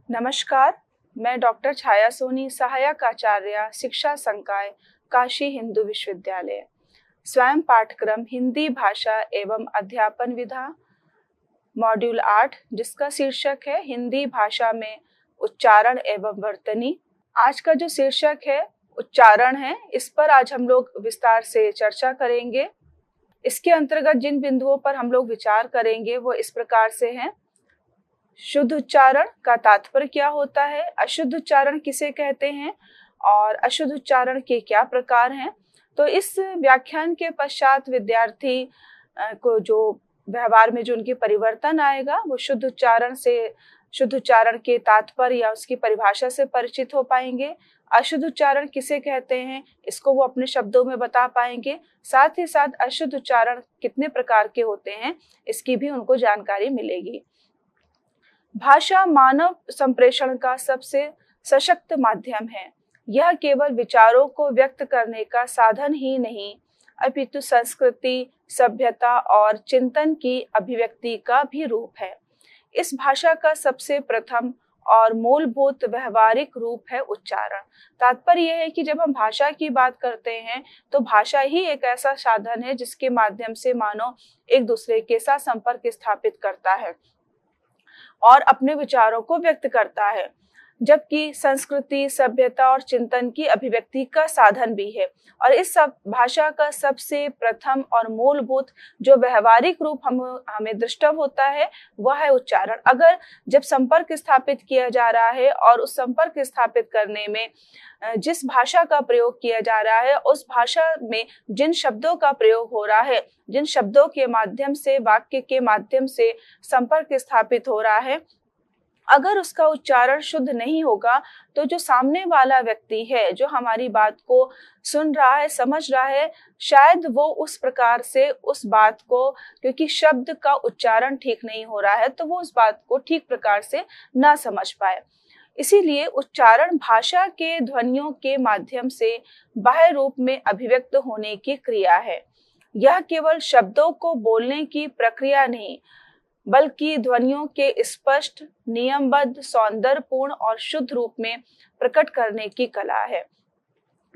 नमस्कार, मैं डॉक्टर छाया सोनी, सहायक आचार्य, शिक्षा संकाय, काशी हिंदू विश्वविद्यालय। स्वयं पाठ्यक्रम हिंदी भाषा एवं अध्यापन विधा, मॉड्यूल 8, जिसका शीर्षक है हिंदी भाषा में उच्चारण एवं वर्तनी। आज का जो शीर्षक है उच्चारण है, इस पर आज हम लोग विस्तार से चर्चा करेंगे। इसके अंतर्गत जिन बिंदुओं पर हम लोग विचार करेंगे वो इस प्रकार से हैं। शुद्ध उच्चारण का तात्पर्य क्या होता है, अशुद्ध उच्चारण किसे कहते हैं और अशुद्ध उच्चारण के क्या प्रकार हैं। तो इस व्याख्यान के पश्चात विद्यार्थी को जो व्यवहार में जो उनकी परिवर्तन आएगा वो शुद्ध उच्चारण के तात्पर्य या उसकी परिभाषा से परिचित हो पाएंगे। अशुद्ध उच्चारण किसे कहते हैं इसको वो अपने शब्दों में बता पाएंगे। साथ ही साथ अशुद्ध उच्चारण कितने प्रकार के होते हैं इसकी भी उनको जानकारी मिलेगी। भाषा मानव संप्रेषण का सबसे सशक्त माध्यम है। यह केवल विचारों को व्यक्त करने का साधन ही नहीं, अपितु संस्कृति, सभ्यता और चिंतन की अभिव्यक्ति का भी रूप है। इस भाषा का सबसे प्रथम और मूलभूत व्यवहारिक रूप है उच्चारण। तात्पर्य यह है कि जब हम भाषा की बात करते हैं तो भाषा ही एक ऐसा साधन है जिसके माध्यम से मानव एक दूसरे के साथ संपर्क स्थापित करता है और अपने विचारों को व्यक्त करता है, जबकि संस्कृति, सभ्यता और चिंतन की अभिव्यक्ति का साधन भी है। और इस सब भाषा का सबसे प्रथम और मूलभूत जो व्यवहारिक रूप हमें दृष्टव होता है वह है उच्चारण। अगर जब संपर्क स्थापित किया जा रहा है और उस संपर्क स्थापित करने में जिस भाषा का प्रयोग किया जा रहा है, उस भाषा में जिन शब्दों का प्रयोग हो रहा है, जिन शब्दों के माध्यम से, वाक्य के माध्यम से संपर्क स्थापित हो रहा है, अगर उसका उच्चारण शुद्ध नहीं होगा तो जो सामने वाला व्यक्ति है, जो हमारी बात को सुन रहा है, समझ रहा है, शायद वो उस प्रकार से उस बात को, क्योंकि शब्द का उच्चारण ठीक नहीं हो रहा है, तो वो उस बात को ठीक प्रकार से ना समझ पाए। इसीलिए उच्चारण भाषा के ध्वनियों के माध्यम से बाह्य रूप में अभिव्यक्त होने की क्रिया है। यह केवल शब्दों को बोलने की प्रक्रिया नहीं, बल्कि ध्वनियों के स्पष्ट, नियमबद्ध, सौंदर्यपूर्ण और शुद्ध रूप में प्रकट करने की कला है।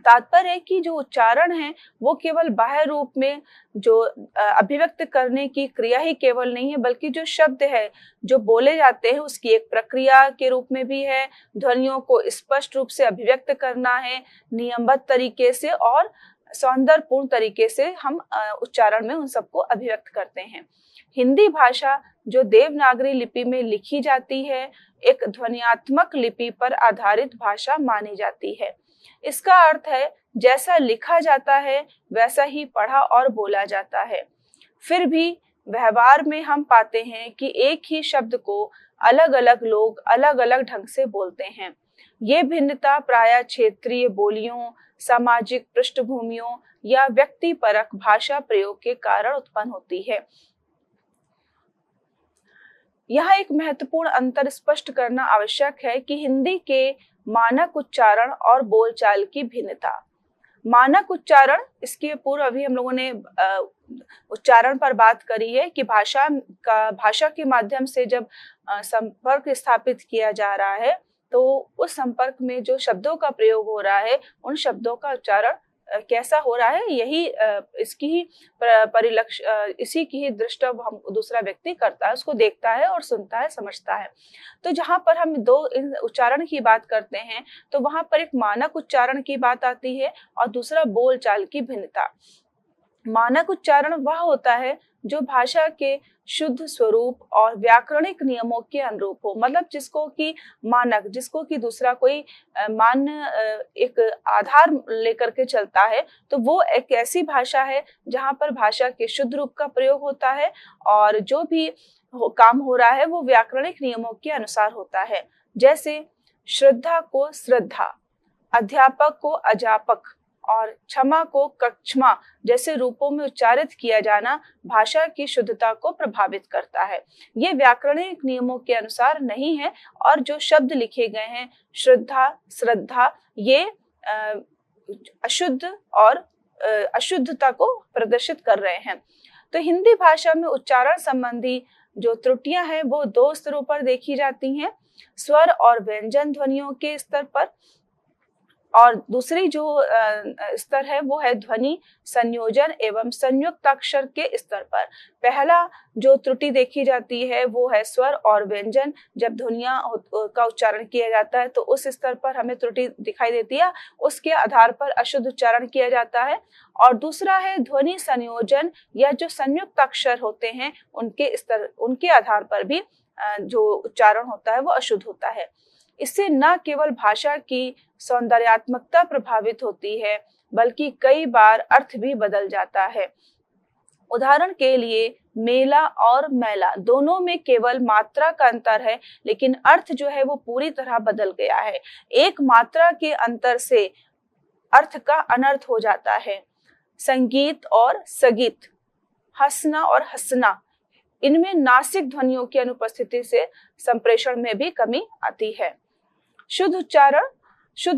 तात्पर्य है कि जो उच्चारण है वो केवल बाह्य रूप में जो अभिव्यक्त करने की क्रिया ही केवल नहीं है, बल्कि जो शब्द है जो बोले जाते हैं उसकी एक प्रक्रिया के रूप में भी है। ध्वनियों को स्पष्ट रूप से अभिव्यक्त करना है, नियमबद्ध तरीके से और सौंदर्यपूर्ण तरीके से हम उच्चारण में उन सबको अभिव्यक्त करते हैं। हिंदी भाषा जो देवनागरी लिपि में लिखी जाती है, एक ध्वन्यात्मक लिपि पर आधारित भाषा मानी जाती है। इसका अर्थ है जैसा लिखा जाता है वैसा ही पढ़ा और बोला जाता है। फिर भी व्यवहार में हम पाते हैं कि एक ही शब्द को अलग अलग लोग अलग अलग ढंग से बोलते हैं। ये भिन्नता प्रायः क्षेत्रीय बोलियों, सामाजिक पृष्ठभूमियों या व्यक्तिपरक भाषा प्रयोग के कारण उत्पन्न होती है। यहाँ एक महत्वपूर्ण अंतर स्पष्ट करना आवश्यक है कि हिंदी के मानक उच्चारण और बोलचाल की भिन्नता। मानक उच्चारण, इसके पूर्व अभी हम लोगों ने उच्चारण पर बात करी है कि भाषा के माध्यम से जब संपर्क स्थापित किया जा रहा है तो उस संपर्क में जो शब्दों का प्रयोग हो रहा है उन शब्दों का उच्चारण कैसा हो रहा है, यही इसी की ही दृष्टव हम दूसरा व्यक्ति करता है, उसको देखता है और सुनता है, समझता है। तो जहाँ पर हम दो उच्चारण की बात करते हैं तो वहां पर एक मानक उच्चारण की बात आती है और दूसरा बोलचाल की भिन्नता। मानक उच्चारण वह होता है जो भाषा के शुद्ध स्वरूप और व्याकरणिक नियमों के अनुरूप हो, मतलब जिसको कि दूसरा कोई मान्य एक आधार लेकर के चलता है, तो वो एक ऐसी भाषा है जहाँ पर भाषा के शुद्ध रूप का प्रयोग होता है और जो भी काम हो रहा है वो व्याकरणिक नियमों के अनुसार होता है। जैसे श्रद्धा को श्रद्धा, अध्यापक को अध्यापक और क्षमा को कक्षमा जैसे रूपों में उच्चारित किया जाना भाषा की शुद्धता को प्रभावित करता है। ये व्याकरणिक नियमों के अनुसार नहीं है और जो शब्द लिखे गए हैं श्रद्धा, श्रद्धा, ये अशुद्ध और अशुद्धता को प्रदर्शित कर रहे हैं। तो हिंदी भाषा में उच्चारण संबंधी जो त्रुटियां हैं वो दो स्तरों पर देखी जाती हैं। स्वर और व्यंजन ध्वनियों के स्तर पर। और दूसरी जो स्तर है वो है ध्वनि संयोजन एवं संयुक्ताक्षर के स्तर पर। पहला जो त्रुटि देखी जाती है वो है स्वर और व्यंजन, जब ध्वनियां का उच्चारण किया जाता है तो उस स्तर पर हमें त्रुटि दिखाई देती है, उसके आधार पर अशुद्ध उच्चारण किया जाता है। और दूसरा है ध्वनि संयोजन या जो संयुक्ताक्षर होते हैं उनके आधार पर भी जो उच्चारण होता है वो अशुद्ध होता है। इससे न केवल भाषा की सौंदर्यात्मकता प्रभावित होती है बल्कि कई बार अर्थ भी बदल जाता है। उदाहरण के लिए मेला और मैला दोनों में केवल मात्रा का अंतर है, लेकिन अर्थ जो है वो पूरी तरह बदल गया है। एक मात्रा के अंतर से अर्थ का अनर्थ हो जाता है। संगीत और सगीत, हंसना और हंसना, इनमें नासिक ध्वनियों की अनुपस्थिति से संप्रेषण में भी कमी आती है। शुद्ध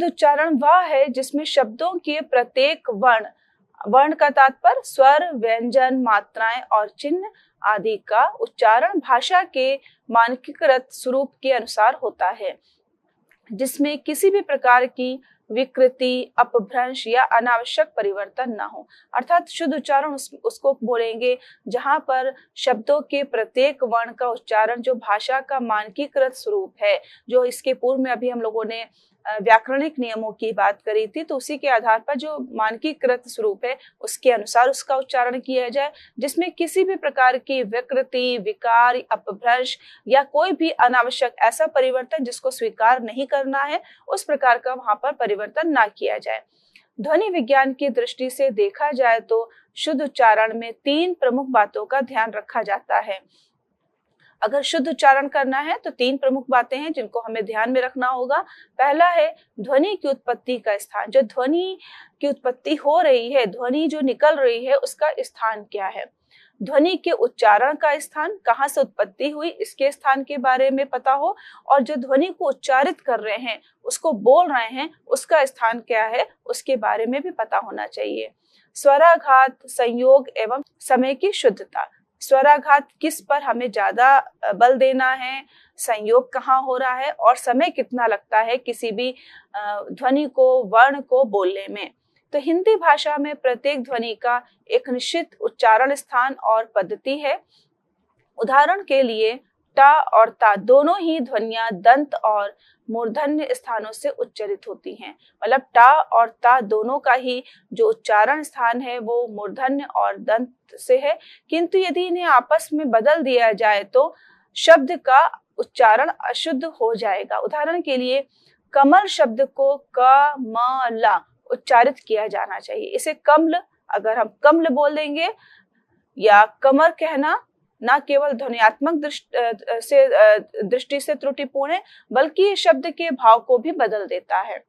उच्चारण वह है जिसमें शब्दों के प्रत्येक वर्ण का तात्पर्य स्वर, व्यंजन, मात्राएं और चिन्ह आदि का उच्चारण भाषा के मानकीकृत स्वरूप के अनुसार होता है, जिसमें किसी भी प्रकार की विकृति, अपभ्रंश या अनावश्यक परिवर्तन ना हो। अर्थात शुद्ध उच्चारण उसको बोलेंगे जहां पर शब्दों के प्रत्येक वर्ण का उच्चारण जो भाषा का मानकीकृत स्वरूप है, जो इसके पूर्व में अभी हम लोगों ने व्याकरणिक नियमों की बात करी थी, तो उसी के आधार पर जो मानकीकृत स्वरूप है उसके अनुसार उसका उच्चारण किया जाए, जिसमें किसी भी प्रकार की विकृति, विकार, अपभ्रंश या कोई भी अनावश्यक ऐसा परिवर्तन जिसको स्वीकार नहीं करना है उस प्रकार का वहां पर परिवर्तन ना किया जाए। ध्वनि विज्ञान की दृष्टि से देखा जाए तो शुद्ध उच्चारण में 3 प्रमुख बातों का ध्यान रखा जाता है। अगर शुद्ध उच्चारण करना है तो 3 प्रमुख बातें हैं जिनको हमें ध्यान में रखना होगा। पहला है ध्वनि की उत्पत्ति का स्थान, जो ध्वनि की उत्पत्ति हो रही है, ध्वनि जो निकल रही है उसका स्थान क्या है। ध्वनि के उच्चारण का स्थान, कहाँ से उत्पत्ति हुई इसके स्थान के बारे में पता हो, और जो ध्वनि को उच्चारित कर रहे हैं, उसको बोल रहे हैं, उसका स्थान क्या है उसके बारे में भी पता होना चाहिए। स्वराघात, संयोग एवं समय की शुद्धता, स्वराघात किस पर हमें ज्यादा बल देना है, संयोग कहाँ हो रहा है और समय कितना लगता है किसी भी ध्वनि को, वर्ण को बोलने में। तो हिंदी भाषा में प्रत्येक ध्वनि का एक निश्चित उच्चारण स्थान और पद्धति है। उदाहरण के लिए टा और ता दोनों ही ध्वनियां दंत और मूर्धन्य स्थानों से उच्चारित होती हैं। मतलब टा और ता दोनों का ही जो उच्चारण स्थान है वो मूर्धन्य और दंत से है, किंतु यदि इन्हें आपस में बदल दिया जाए तो शब्द का उच्चारण अशुद्ध हो जाएगा। उदाहरण के लिए कमल शब्द को क म ला उच्चारित किया जाना चाहिए। इसे कमल, अगर हम कमल बोल देंगे या कमर कहना, न केवल ध्वन्यात्मक दृष्टि से त्रुटिपूर्ण है बल्कि शब्द के भाव को भी बदल देता है।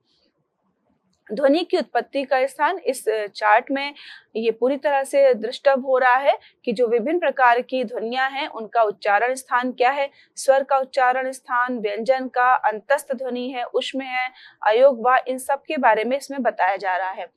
ध्वनि की उत्पत्ति का स्थान, इस चार्ट में ये पूरी तरह से दृष्टव्य हो रहा है कि जो विभिन्न प्रकार की ध्वनियां हैं उनका उच्चारण स्थान क्या है। स्वर का उच्चारण स्थान, व्यंजन का अंतस्थ ध्वनि है, उष्म है, अयोग व, इन सब के बारे में इसमें बताया जा रहा है।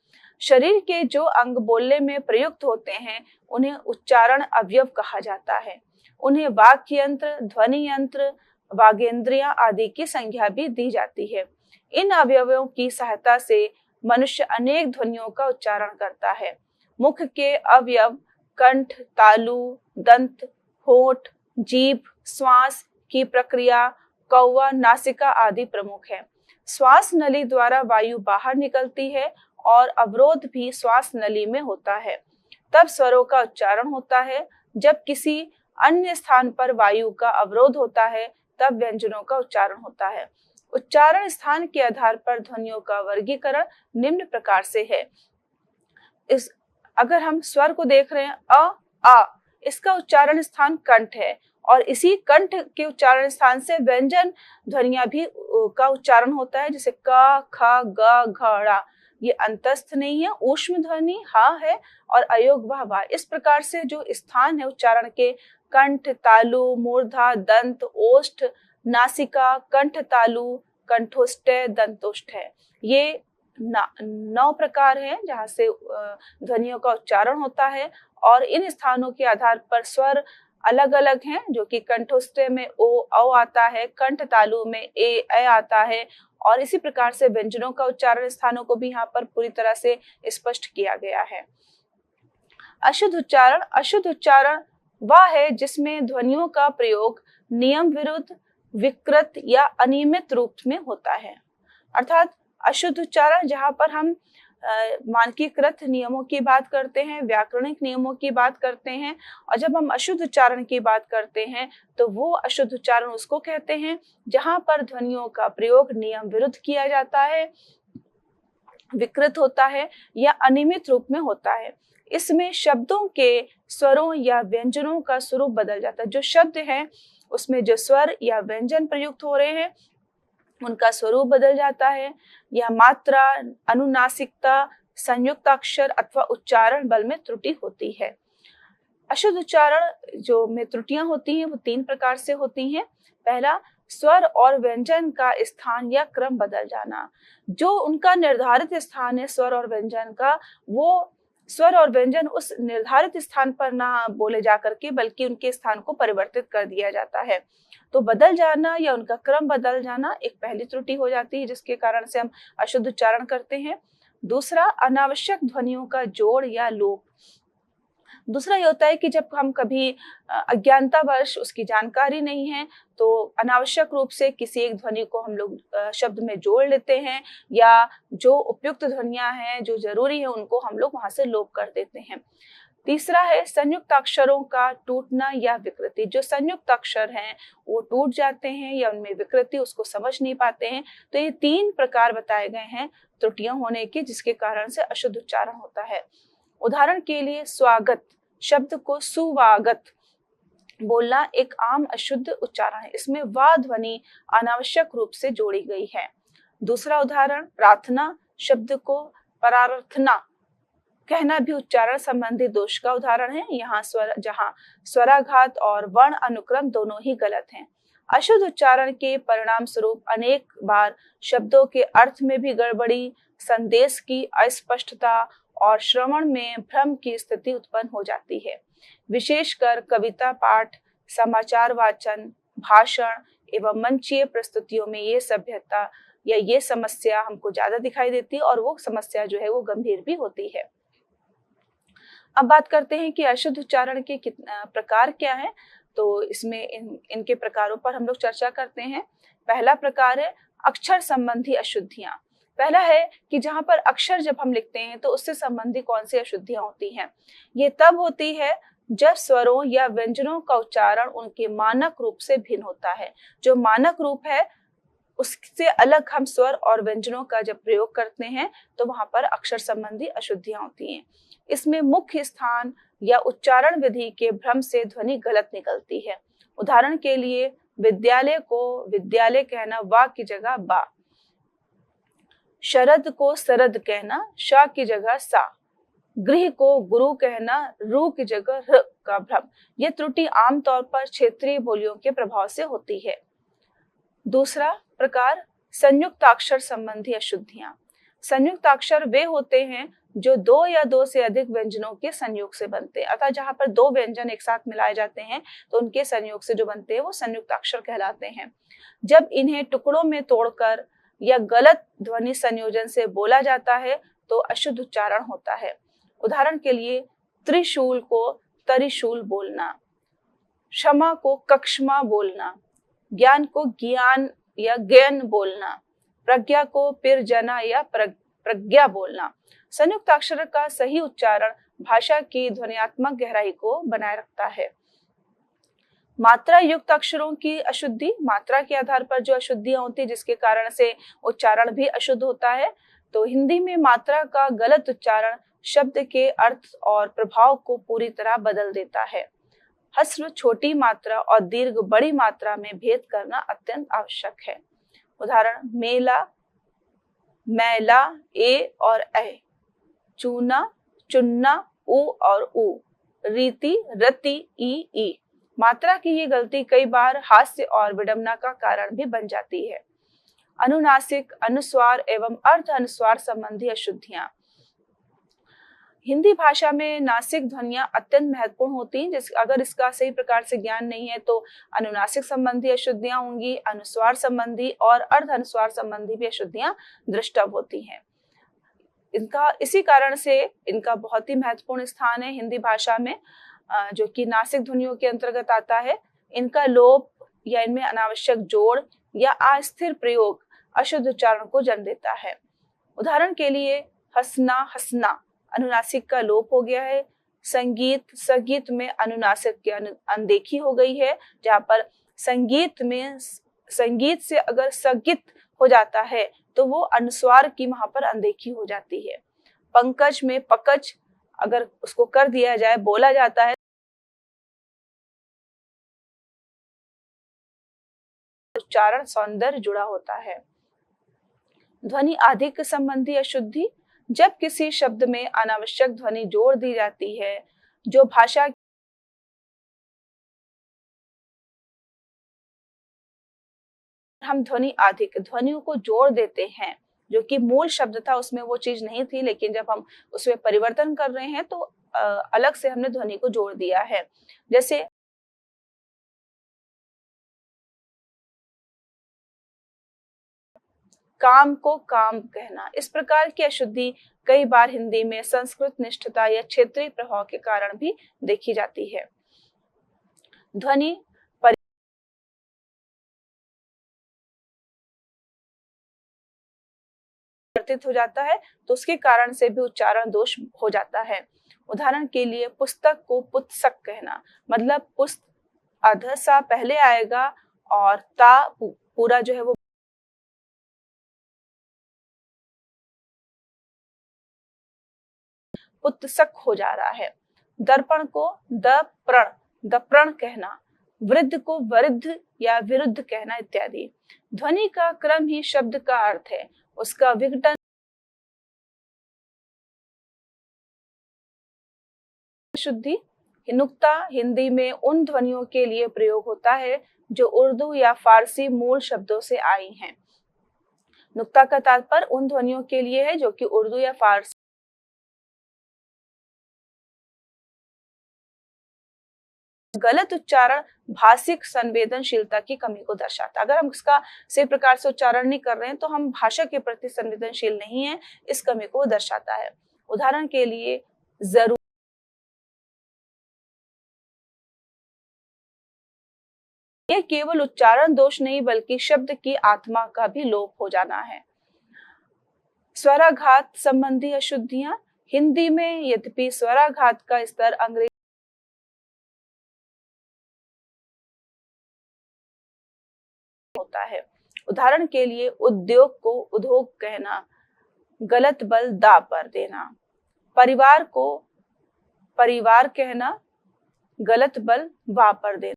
शरीर के जो अंग बोलने में प्रयुक्त होते हैं उन्हें उच्चारण अवयव कहा जाता है। उन्हें वाक्य यंत्र, ध्वनि यंत्र, वागेंद्रियां आदि की संज्ञा भी दी जाती है। इन अवयवों की सहायता से मनुष्य अनेक ध्वनियों का उच्चारण करता है। मुख के अवयव कंठ, तालु, दंत, होठ, जीभ, श्वास की प्रक्रिया, कौवा, नासिका आदि प्रमुख है। श्वास नली द्वारा वायु बाहर निकलती है और अवरोध भी श्वास नली में होता है, तब स्वरों का उच्चारण होता है। जब किसी अन्य स्थान पर वायु का अवरोध होता है तब व्यंजनों का उच्चारण होता है। उच्चारण स्थान के आधार पर ध्वनियों का वर्गीकरण निम्न प्रकार से है। अगर हम स्वर को देख रहे हैं आ, इसका उच्चारण स्थान कंठ है और इसी कंठ के उच्चारण स्थान से व्यंजन ध्वनियां भी का उच्चारण होता है, जैसे क, ख, ग, घ, ड़। ये अंतस्थ नहीं है, ऊष्म ध्वनि हा है और अयोग वह। इस प्रकार से जो स्थान है उच्चारण के, कंठ, तालु, मूर्धा, दंत, ओष्ठ, नासिका, कंठ तालु, कंठोष्ठ, दंतोष्ठ है। ये 9 प्रकार हैं जहाँ से ध्वनियों का उच्चारण होता है और इन स्थानों के आधार पर स्वर अलग अलग हैं, जो कि कंठस्थ में ओ औ आता है, कंठ तालु में ए आता है, और इसी प्रकार से व्यंजनों का उच्चारण स्थानों को भी यहाँ पर पूरी तरह से स्पष्ट किया गया है। अशुद्ध उच्चारण वह है जिसमें ध्वनियों का प्रयोग नियम विरुद्ध, विकृत या अनियमित रूप में होता है। अर्थात अशुद्ध उच्चारण जहाँ पर हम मानकीकृत नियमों की बात करते हैं, व्याकरणिक नियमों की बात करते हैं, और जब हम अशुद्ध उच्चारण की बात करते हैं तो वो अशुद्ध उच्चारण उसको कहते हैं जहाँ पर ध्वनियों का प्रयोग नियम विरुद्ध किया जाता है, विकृत होता है या अनियमित रूप में होता है। इसमें शब्दों के स्वरों या व्यंजनों का स्वरूप बदल जाता है। जो शब्द है उसमें जो स्वर या व्यंजन प्रयुक्त हो रहे हैं उनका स्वरूप बदल जाता है, या मात्रा, अनुनासिकता, संयुक्त अक्षर अथवा उच्चारण बल में त्रुटि होती है। अशुद्ध उच्चारण जो में त्रुटियां होती हैं वो 3 प्रकार से होती हैं। पहला, स्वर और व्यंजन का स्थान या क्रम बदल जाना। जो उनका निर्धारित स्थान है स्वर और व्यंजन का, वो स्वर और व्यंजन उस निर्धारित स्थान पर ना बोले जा करके बल्कि उनके स्थान को परिवर्तित कर दिया जाता है। तो बदल जाना या उनका क्रम बदल जाना एक पहली त्रुटि हो जाती है जिसके कारण से हम अशुद्ध उच्चारण करते हैं। दूसरा, अनावश्यक ध्वनियों का जोड़ या लोप। दूसरा ये होता है कि जब हम कभी अज्ञानतावश, उसकी जानकारी नहीं है, तो अनावश्यक रूप से किसी एक ध्वनि को हम लोग शब्द में जोड़ लेते हैं, या जो उपयुक्त ध्वनियां हैं जो जरूरी है उनको हम लोग वहां से लोप कर देते हैं। तीसरा है संयुक्त अक्षरों का टूटना या विकृति। जो संयुक्त अक्षर हैं वो टूट जाते हैं या उनमें विकृति, उसको समझ नहीं पाते हैं। तो ये 3 प्रकार बताए गए हैं त्रुटियां होने के जिसके कारण से अशुद्ध उच्चारण होता है। उदाहरण के लिए, स्वागत शब्द को सुवागत बोलना एक आम अशुद्ध उच्चारण है। इसमें वा ध्वनि अनावश्यक रूप से जोड़ी गई है। दूसरा उदाहरण, प्रार्थना शब्द को प्रार्थना कहना भी उच्चारण संबंधी दोष का उदाहरण है। यहाँ जहाँ स्वराघात और वर्ण अनुक्रम दोनों ही गलत हैं। अशुद्ध उच्चारण के परिणाम स्वरूप अनेक बार शब्दों के अर्थ में भी गड़बड़ी, संदेश की अस्पष्टता और श्रवण में भ्रम की स्थिति उत्पन्न हो जाती है। विशेषकर कविता पाठ, समाचार वाचन, भाषण एवं मंचीय प्रस्तुतियों में ये सभ्यता या ये समस्या हमको ज्यादा दिखाई देती है, और वो समस्या जो है वो गंभीर भी होती है। अब बात करते हैं कि अशुद्ध उच्चारण के प्रकार क्या हैं। तो इसमें इनके प्रकारों पर हम लोग चर्चा करते हैं। पहला प्रकार है अक्षर संबंधी अशुद्धियां। पहला है कि जहां पर अक्षर जब हम लिखते हैं तो उससे संबंधी कौन सी अशुद्धियां होती हैं। ये तब होती है जब स्वरों या व्यंजनों का उच्चारण उनके मानक रूप से भिन्न होता है। जो मानक रूप है उससे अलग हम स्वर और व्यंजनों का जब प्रयोग करते हैं तो वहां पर अक्षर संबंधी अशुद्धियां होती हैं। इसमें मुख्य स्थान या उच्चारण विधि के भ्रम से ध्वनि गलत निकलती है। उदाहरण के लिए, विद्यालय को विद्यालय कहना वा की जगह बा, शरद को सरद कहना शा की जगह सा, गृह को गुरु कहना रू की जगह र का भ्रम। यह त्रुटि आमतौर पर क्षेत्रीय बोलियों के प्रभाव से होती है। दूसरा प्रकार, संयुक्ताक्षर संबंधी अशुद्धियां। संयुक्ताक्षर वे होते हैं जो 2 या 2 से अधिक व्यंजनों के संयोग से बनते हैं। अतः जहां पर 2 व्यंजन एक साथ मिलाए जाते हैं तो उनके संयोग से जो बनते हैं वो संयुक्ताक्षर कहलाते हैं। जब इन्हें टुकड़ों में तोड़कर या गलत ध्वनि संयोजन से बोला जाता है तो अशुद्ध उच्चारण होता है। उदाहरण के लिए, त्रिशूल को तरिशूल बोलना, क्षमा को कक्षमा बोलना, ज्ञान को ज्ञान या ज्ञान बोलना, प्रज्ञा को पिरजना या प्रज्ञा बोलना। संयुक्त अक्षर का सही उच्चारण भाषा की ध्वन्यात्मक गहराई को बनाए रखता है। मात्रा युक्त अक्षरों की अशुद्धि, मात्रा के आधार पर जो अशुद्धियां होती है जिसके कारण से उच्चारण भी अशुद्ध होता है। तो हिंदी में मात्रा का गलत उच्चारण शब्द के अर्थ और प्रभाव को पूरी तरह बदल देता है। ह्रस्व छोटी मात्रा और दीर्घ बड़ी मात्रा में भेद करना अत्यंत आवश्यक है। उदाहरण, मेला मैला ए और ए, चूना चुन्ना उ और उ, रीति रति ई। मात्रा की ये गलती कई बार हास्य और विडंबना का कारण भी बन जाती है। अनुनासिक, अनुस्वार एवं अर्ध अनुस्वार संबंधी अशुद्धियां। हिंदी भाषा में नासिक ध्वनियां अत्यंत महत्वपूर्ण होती हैं। अगर इसका सही प्रकार से ज्ञान नहीं है तो अनुनासिक संबंधी अशुद्धियां होंगी, अनुस्वार संबंधी और अर्ध अनुस्वार संबंधी भी अशुद्धियां दृष्टव्य होती हैं। इनका इसी कारण से इनका बहुत ही महत्वपूर्ण स्थान है हिंदी भाषा में, जो कि नासिक ध्वनियों के अंतर्गत आता है। इनका लोप या इनमें अनावश्यक जोड़ या अस्थिर प्रयोग अशुद्ध उच्चारण को जन्म देता है। उदाहरण के लिए हंसना, हंसना अनुनासिक का लोप हो गया है। संगीत, संगीत में अनुनासिक की अनदेखी हो गई है, जहाँ पर संगीत में संगीत से अगर सगित हो जाता है तो वो अनुस्वार की वहां पर अनदेखी हो जाती है। पंकज में पकज अगर उसको कर दिया जाए, बोला जाता है, उच्चारण सौंदर्य जुड़ा होता है। ध्वनि आधिक्य संबंधी अशुद्धि, जब किसी शब्द में अनावश्यक ध्वनि जोड़ दी जाती है जो भाषा हम ध्वनि आधिक्य ध्वनियों को जोड़ देते हैं, जो कि मूल शब्द था उसमें वो चीज नहीं थी, लेकिन जब हम उसमें परिवर्तन कर रहे हैं तो अलग से हमने ध्वनि को जोड़ दिया है। जैसे काम को काम कहना, इस प्रकार की अशुद्धि कई बार हिंदी में संस्कृत निष्ठता या क्षेत्रीय प्रभाव के कारण भी देखी जाती है। ध्वनि परिवर्तित हो जाता है तो उसके कारण से भी उच्चारण दोष हो जाता है। उदाहरण के लिए पुस्तक को पुस्तक कहना, मतलब पुस्त अध सा पहले आएगा और ता पूरा जो है वो पुस्तक हो जा रहा है। दर्पण को दप्रण, दप्रण कहना, वृद्ध को वृद्ध या विरुद्ध कहना इत्यादि। ध्वनि का क्रम ही शब्द का अर्थ है, उसका विघटन शुद्धि। नुक्ता हिंदी में उन ध्वनियों के लिए प्रयोग होता है जो उर्दू या फारसी मूल शब्दों से आई हैं। नुक्ता का तात्पर्य उन ध्वनियों के लिए है जो कि उर्दू या फारसी। गलत उच्चारण भाषिक संवेदनशीलता की कमी को दर्शाता है। अगर हम इसका सही प्रकार से उच्चारण नहीं कर रहे हैं तो हम भाषा के प्रति संवेदनशील नहीं है, इस कमी को दर्शाता है। उदाहरण के लिए जरूर, ये केवल उच्चारण दोष नहीं बल्कि शब्द की आत्मा का भी लोप हो जाना है। स्वराघात संबंधी अशुद्धियां, हिंदी में यद्यपि स्वराघात का स्तर अंग्रेजी होता है। उदाहरण के लिए उद्योग को उद्योग कहना, गलत बल दा पर देना। परिवार को परिवार कहना, गलत बल वा पर देना।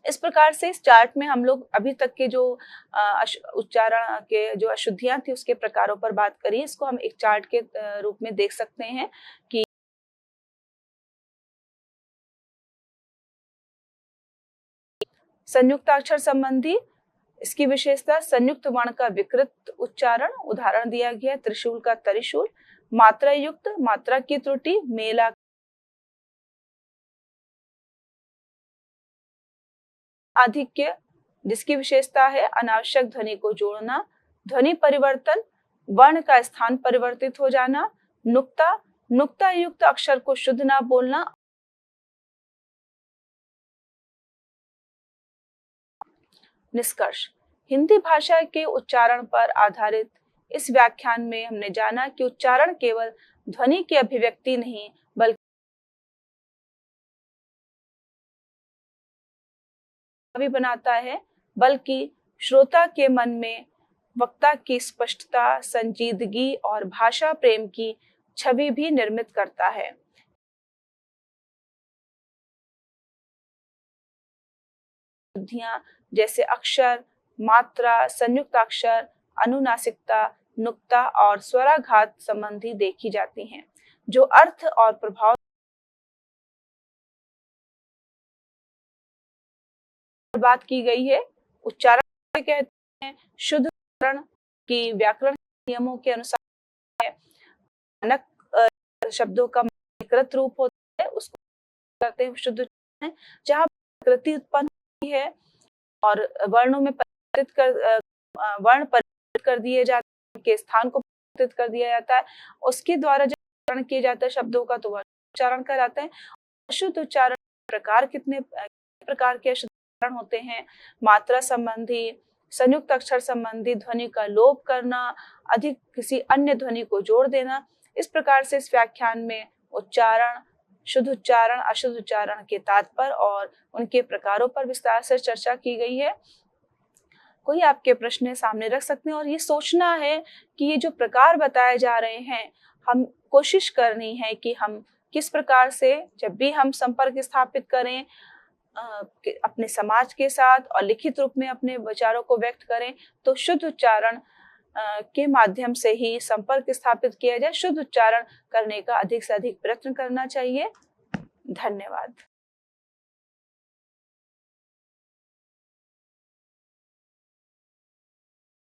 इस प्रकार से इस चार्ट में हम लोग अभी तक के जो उच्चारण के जो अशुद्धियां थी उसके प्रकारों पर बात करी। इसको हम एक चार्ट के रूप में देख सकते हैं कि संयुक्ताक्षर संबंधी, इसकी विशेषता संयुक्त वर्ण का विकृत उच्चारण। उदाहरण दिया गया त्रिशूल का त्रिशूल। मात्रा युक्त, मात्रा की त्रुटि, मेला आधिक्य, जिसकी विशेषता है अनावश्यक ध्वनि को जोड़ना। ध्वनि परिवर्तन, वर्ण का स्थान परिवर्तित हो जाना। नुक्ता, नुक्ता युक्त अक्षर को शुद्ध ना बोलना। निष्कर्ष, हिंदी भाषा के उच्चारण पर आधारित इस व्याख्यान में हमने जाना कि उच्चारण केवल ध्वनि की अभिव्यक्ति नहीं बल्कि बनाता है, बल्कि श्रोता के मन में वक्ता की स्पष्टता, संजीदगी और भाषा प्रेम की छवि भी निर्मित करता है। जैसे अक्षर, मात्रा, संयुक्ताक्षर, अनुनासिकता, नुक्ता और स्वराघात संबंधी देखी जाती हैं, जो अर्थ और प्रभाव बात की गई है। उच्चारण कहते हैं शुद्ध उच्चारण कि व्याकरण नियमों के अनुसार मानक शब्दों का मानकीकृत रूप होता है, उसको करते हैं शुद्ध उच्चारण। जहाँ प्रकृति उत्पन्न होती है और वर्णों में वर्ण परिवर्तित कर दिए जाते हैं, उनके स्थान को परिवर्तित कर दिया जाता है, उसके द्वारा जब उच्चारण किया जाता है शब्दों का, तो वह उच्चारण कहलाते हैं। अशुद्ध उच्चारण प्रकार कितने प्रकार के अशुद्ध उच्चारण होते हैं? मात्रा संबंधी, संयुक्त अक्षर संबंधी, ध्वनि का लोप करना, अधिक किसी अन्य ध्वनि को जोड़ देना। इस प्रकार से इस व्याख्यान में उच्चारण, शुद्ध उच्चारण, अशुद्ध उच्चारण के तात्पर्य और उनके प्रकारों पर विस्तार से चर्चा की गई है। कोई आपके प्रश्न सामने रख सकते हैं और ये सोचना है कि ये जो प्रकार बताए जा रहे हैं, हम कोशिश करनी है कि हम किस प्रकार से जब भी हम संपर्क स्थापित करें अपने समाज के साथ और लिखित रूप में अपने विचारों को व्यक्त करें, तो शुद्ध उच्चारण के माध्यम से ही संपर्क स्थापित किया जाए। शुद्ध उच्चारण करने का अधिक से अधिक प्रयत्न करना चाहिए। धन्यवाद।